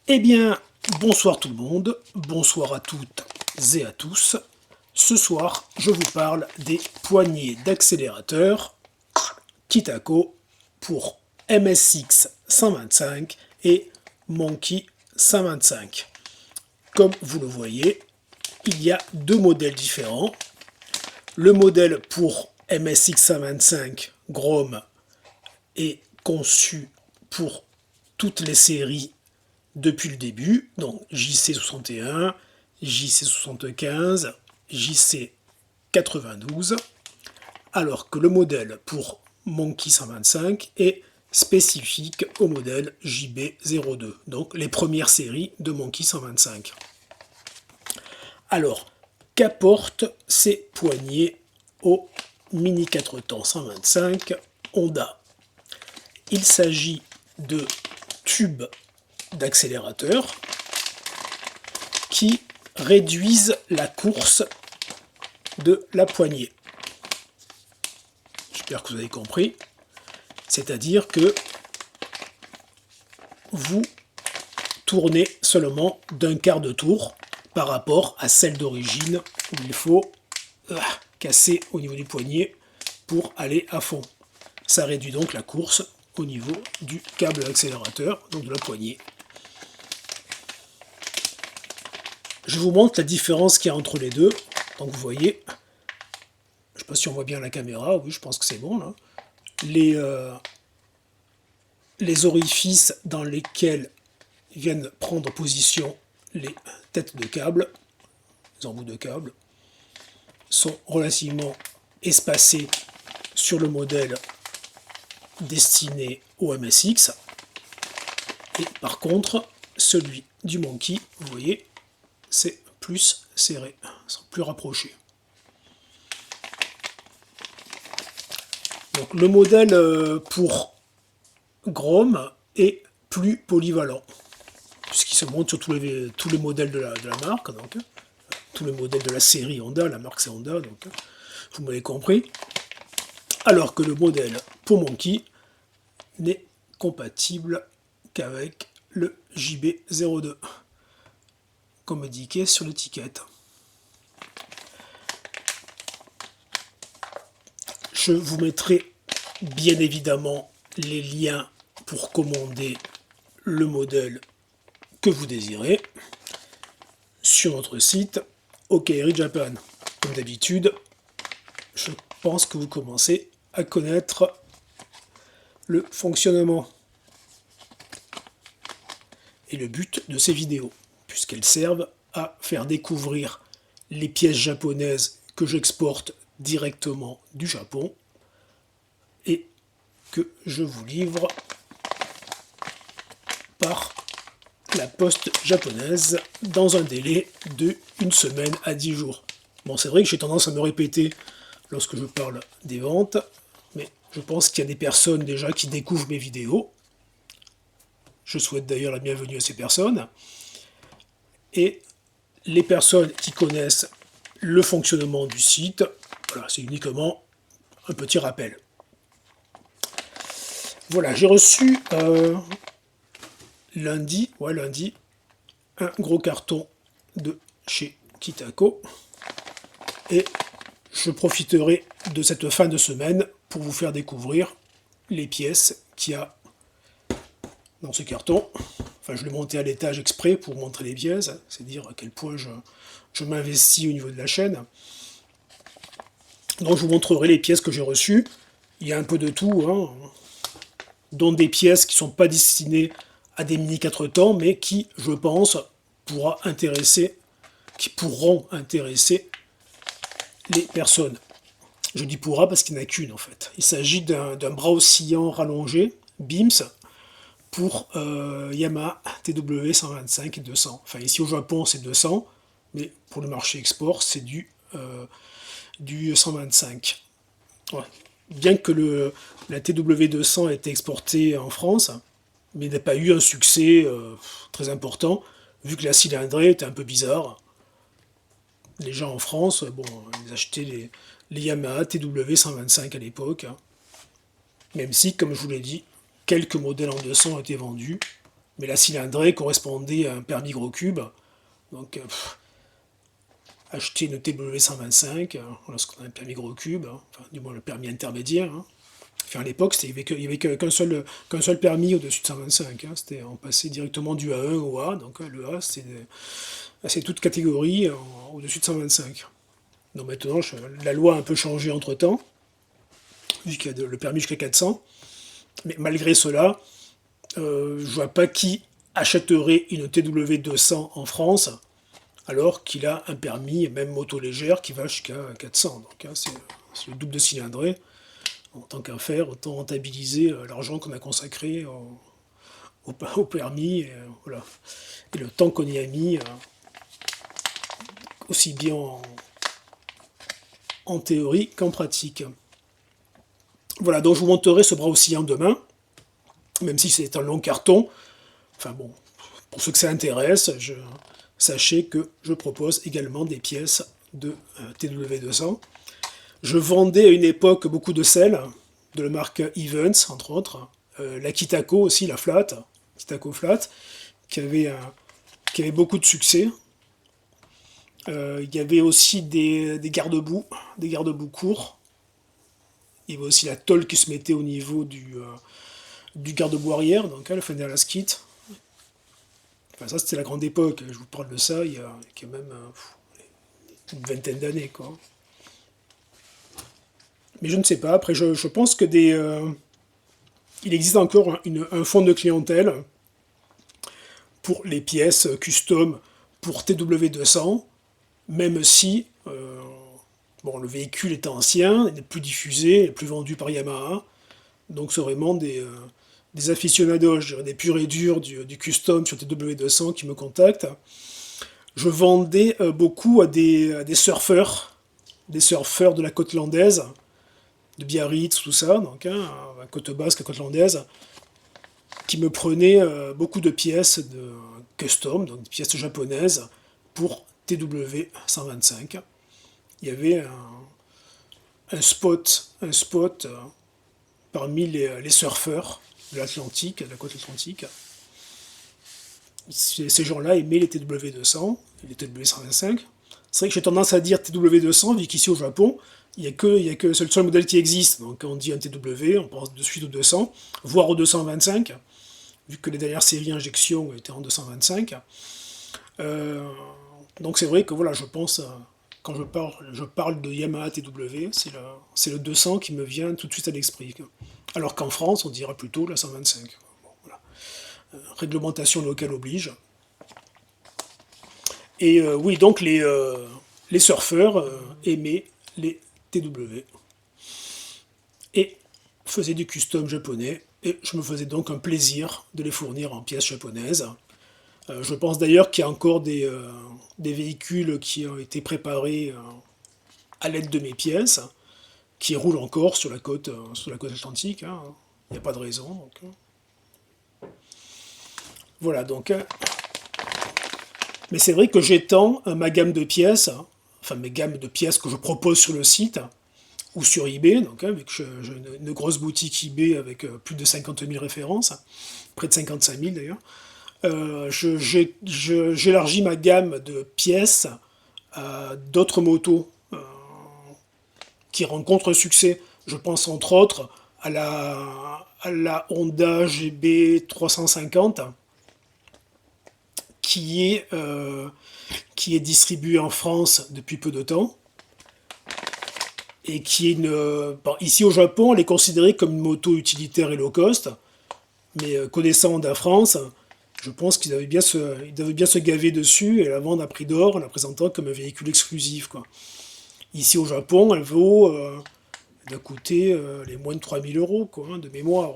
Eh bien, bonsoir tout le monde, bonsoir à toutes et à tous. Ce soir, je vous parle des poignées d'accélérateur Kitako pour MSX 125 et Monkey 125. Comme vous le voyez, il y a deux modèles différents. Le modèle pour MSX 125 Grom est conçu pour toutes les séries depuis le début, donc JC61, JC75, JC92, alors que le modèle pour Monkey 125 est spécifique au modèle JB02, donc les premières séries de Monkey 125. Alors, qu'apportent ces poignées au Mini 4 temps 125 Honda? Il s'agit de tubes d'accélérateur qui réduisent la course de la poignée. J'espère que vous avez compris. C'est-à-dire que vous tournez seulement d'un quart de tour par rapport à celle d'origine où il faut casser au niveau du poignet pour aller à fond. Ça réduit donc la course au niveau du câble accélérateur, donc de la poignée. Je vous montre la différence qu'il y a entre les deux. Donc vous voyez, je ne sais pas si on voit bien la caméra, oui je pense que c'est bon là. Les orifices dans lesquels viennent prendre position les têtes de câble, les embouts de câble, sont relativement espacés sur le modèle destiné au MSX. Et par contre, celui du Monkey, vous voyez, c'est plus serré, c'est plus rapproché. Donc le modèle pour Grom est plus polyvalent, puisqu'il se monte sur tous les modèles de la marque, donc, tous les modèles de la série Honda, la marque c'est Honda, donc vous m'avez compris. Alors que le modèle pour Monkey n'est compatible qu'avec le JB02, comme indiqué sur l'étiquette. Je vous mettrai bien évidemment les liens pour commander le modèle que vous désirez sur notre site Okeiri Japan. Comme d'habitude, je pense que vous commencez à connaître le fonctionnement et le but de ces vidéos, puisqu'elles servent à faire découvrir les pièces japonaises que j'exporte directement du Japon et que je vous livre par la poste japonaise dans un délai de 1 semaine à 10 jours. Bon, c'est vrai que j'ai tendance à me répéter lorsque je parle des ventes, mais je pense qu'il y a des personnes déjà qui découvrent mes vidéos. Je souhaite d'ailleurs la bienvenue à ces personnes. Et les personnes qui connaissent le fonctionnement du site, voilà, c'est uniquement un petit rappel. Voilà, j'ai reçu lundi, un gros carton de chez Kitako. Et je profiterai de cette fin de semaine pour vous faire découvrir les pièces qu'il y a dans ce carton. Enfin, je l'ai monté à l'étage exprès pour montrer les pièces, c'est dire à quel point je m'investis au niveau de la chaîne. Donc je vous montrerai les pièces que j'ai reçues. Il y a un peu de tout, hein, dont des pièces qui ne sont pas destinées à des mini 4 temps, mais qui, je pense, pourront intéresser les personnes. Je dis pourra parce qu'il n'y en a qu'une en fait. Il s'agit d'un bras oscillant rallongé, BIMS, pour Yamaha TW 125 et 200. Enfin ici au Japon c'est 200, mais pour le marché export c'est du 125. Ouais. Bien que la TW 200 ait été exportée en France, mais n'a pas eu un succès très important, vu que la cylindrée était un peu bizarre. Les gens en France, bon, ils achetaient les Yamaha TW 125 à l'époque, hein. Même si, comme je vous l'ai dit, quelques modèles en 200 ont été vendus, Mais la cylindrée correspondait à un permis gros cube. Donc, acheter une TW125, lorsqu'on a un permis gros cube, enfin, du moins le permis intermédiaire. Enfin, à l'époque, il n'y avait qu'un seul permis au-dessus de 125. On passait directement du A1 au A. Donc le A, c'est toute catégorie au-dessus de 125. Donc maintenant, la loi a un peu changé entre-temps, vu qu'il y a le permis jusqu'à 400. Mais malgré cela, je ne vois pas qui achèterait une TW200 en France alors qu'il a un permis, même moto légère, qui va jusqu'à 400. Donc c'est le double de cylindrée. En tant qu'à faire, autant rentabiliser l'argent qu'on a consacré au permis voilà. Et le temps qu'on y a mis, aussi bien en théorie qu'en pratique. Voilà, donc je vous montrerai ce bras oscillant demain, même si c'est un long carton. Enfin bon, pour ceux que ça intéresse, sachez que je propose également des pièces de TW200. Je vendais à une époque beaucoup de selles, de la marque Evans, entre autres. La Kitako aussi, la Flat, Kitako Flat, qui avait beaucoup de succès. Il y avait aussi des garde-boue courts. Il y avait aussi la tôle qui se mettait au niveau du garde-boue arrière, donc le Fenderless Kit. Enfin, ça, c'était la grande époque. Je vous parle de ça il y a quand même une vingtaine d'années, quoi. Mais je ne sais pas. Après, je pense que il existe encore un fonds de clientèle pour les pièces custom pour TW200, même si bon, le véhicule est ancien, il n'est plus diffusé, il n'est plus vendu par Yamaha. Donc c'est vraiment des aficionados, je dirais, des purs et durs du custom sur TW200 qui me contactent. Je vendais beaucoup à des surfeurs de la côte landaise, de Biarritz, tout ça, donc à côte basque, à côte landaise, qui me prenaient beaucoup de pièces de custom, donc des pièces japonaises, pour TW125. Il y avait un spot parmi les surfeurs de l'Atlantique, de la côte atlantique. Ces gens-là aimaient les TW200, les TW125. C'est vrai que j'ai tendance à dire TW200, vu qu'ici au Japon, il n'y a que le seul modèle qui existe. Donc quand on dit un TW, on pense de suite au 200, voire au 225, vu que les dernières séries injection étaient en 225. Donc c'est vrai que voilà, je pense, quand je parle de Yamaha TW, c'est le 200 qui me vient tout de suite à l'esprit. Alors qu'en France, on dirait plutôt la 125. Bon, voilà. Réglementation locale oblige. Et oui, donc les surfeurs aimaient les TW et faisaient du custom japonais. Et je me faisais donc un plaisir de les fournir en pièces japonaises. Je pense d'ailleurs qu'il y a encore des véhicules qui ont été préparés à l'aide de mes pièces, qui roulent encore sur la côte atlantique. Il n'y a pas de raison. Donc, voilà, donc. Mais c'est vrai que j'étends ma gamme de pièces, enfin mes gammes de pièces que je propose sur le site ou sur eBay, donc vu que j'ai une grosse boutique eBay avec plus de 50 000 références, près de 55 000 d'ailleurs. J'élargis ma gamme de pièces à d'autres motos qui rencontrent succès. Je pense entre autres à la Honda GB 350 qui est distribuée en France depuis peu de temps et qui est bon, ici au Japon, elle est considérée comme une moto utilitaire et low cost, mais connaissant Honda France, je pense qu'ils devaient bien se gaver dessus et la vendre à prix d'or en la présentant comme un véhicule exclusif, quoi. Ici au Japon, elle doit coûter les moins de 3000 euros, quoi, de mémoire.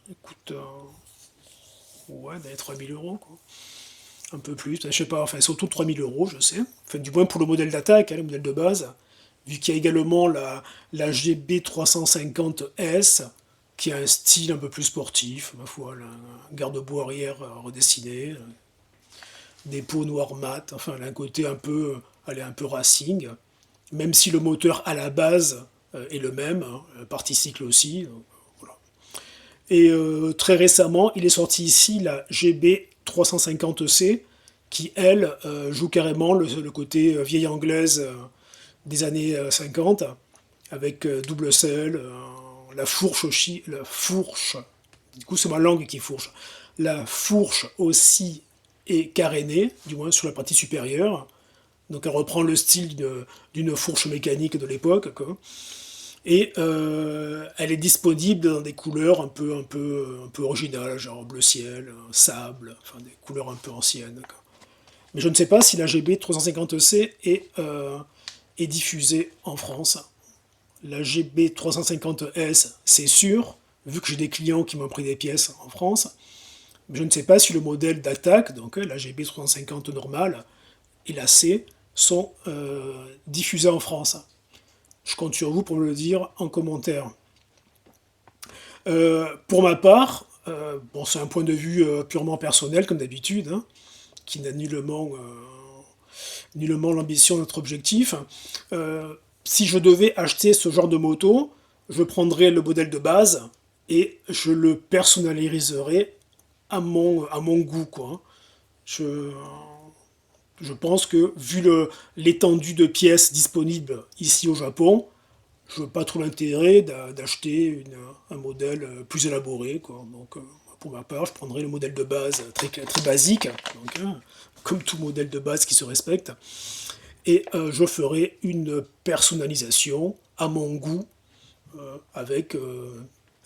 Elle coûte ouais, 3000 euros, quoi. Un peu plus, je sais pas, enfin, c'est autour de 3000 euros, je sais. Enfin, du moins pour le modèle d'attaque, le modèle de base. Vu qu'il y a également la GB 350S, qui a un style un peu plus sportif, ma foi, un garde-boue arrière redessiné, des peaux noires mat, enfin, elle a un côté un peu, elle est un peu racing, même si le moteur à la base est le même, partie cycle aussi, voilà. Et très récemment, il est sorti ici la GB350C, qui, elle, joue carrément le côté vieille anglaise des années 50, avec double selle, la fourche aussi, la fourche, du coup c'est ma langue qui fourche, la fourche aussi est carénée, du moins sur la partie supérieure, donc elle reprend le style d'une fourche mécanique de l'époque, quoi. Et elle est disponible dans des couleurs un peu originales, genre bleu ciel, sable, enfin des couleurs un peu anciennes, quoi. Mais je ne sais pas si la GB350C est diffusée en France. La GB350S, c'est sûr, vu que j'ai des clients qui m'ont pris des pièces en France. Mais je ne sais pas si le modèle d'attaque, donc la GB350 normale et la C, sont diffusés en France. Je compte sur vous pour me le dire en commentaire. Pour ma part, bon, c'est un point de vue purement personnel, comme d'habitude, hein, qui n'a nullement l'ambition de notre objectif. Si je devais acheter ce genre de moto, je prendrais le modèle de base et je le personnaliserais à mon goût, quoi. Je, je pense que, vu l'étendue de pièces disponibles ici au Japon, je ne vois pas trop l'intérêt d'acheter un modèle plus élaboré, quoi. Donc, pour ma part, je prendrais le modèle de base très, très basique, donc, hein, comme tout modèle de base qui se respecte, et je ferai une personnalisation à mon goût, avec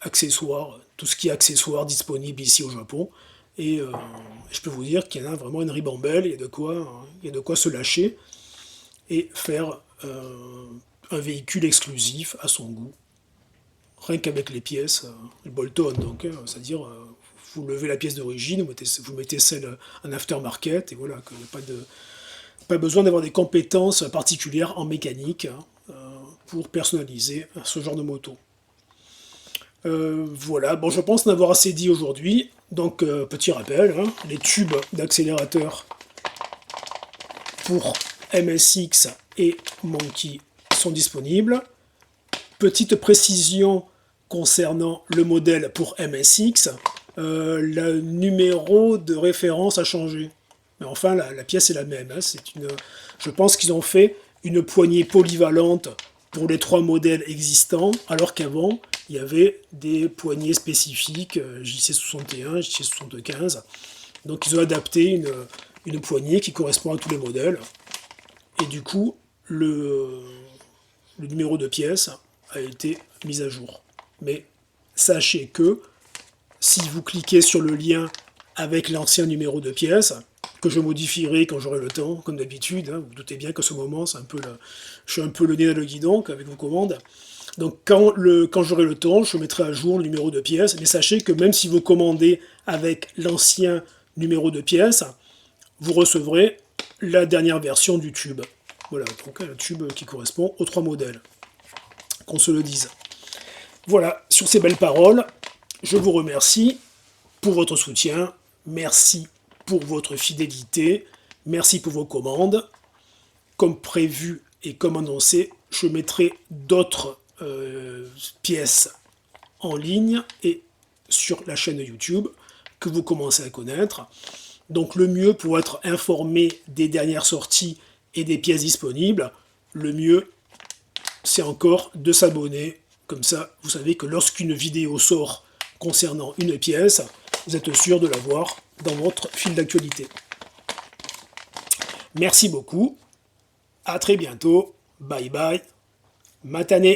accessoires, tout ce qui est accessoires disponible ici au Japon. Et je peux vous dire qu'il y en a vraiment une ribambelle, il y a de quoi se lâcher et faire un véhicule exclusif à son goût. Rien qu'avec les pièces, le Bolton, donc, c'est-à-dire vous levez la pièce d'origine, vous mettez celle en aftermarket, et voilà, qu'il n'y a pas besoin d'avoir des compétences particulières en mécanique, hein, pour personnaliser ce genre de moto. Voilà, bon, je pense en avoir assez dit aujourd'hui. Donc, petit rappel, hein, les tubes d'accélérateur pour MSX et Monkey sont disponibles. Petite précision concernant le modèle pour MSX, le numéro de référence a changé. Mais enfin, la pièce est la même, hein. Je pense qu'ils ont fait une poignée polyvalente pour les 3 modèles existants, alors qu'avant, il y avait des poignées spécifiques, JC61, JC75. Donc ils ont adapté une poignée qui correspond à tous les modèles. Et du coup, le numéro de pièce a été mis à jour. Mais sachez que si vous cliquez sur le lien avec l'ancien numéro de pièce, que je modifierai quand j'aurai le temps, comme d'habitude, hein, vous, vous doutez bien qu'à ce moment, je suis un peu le nez dans le guidon avec vos commandes. Donc quand j'aurai le temps, je mettrai à jour le numéro de pièce, mais sachez que même si vous commandez avec l'ancien numéro de pièce, vous recevrez la dernière version du tube. Voilà, donc le tube qui correspond aux 3 modèles, qu'on se le dise. Voilà, sur ces belles paroles, je vous remercie pour votre soutien, merci pour votre fidélité, merci pour vos commandes. Comme prévu et comme annoncé, je mettrai d'autres pièces en ligne et sur la chaîne YouTube que vous commencez à connaître. Donc le mieux pour être informé des dernières sorties et des pièces disponibles, le mieux c'est encore de s'abonner. Comme ça, vous savez que lorsqu'une vidéo sort concernant une pièce, vous êtes sûr de la voir dans votre fil d'actualité. Merci beaucoup, à très bientôt, bye bye, matane.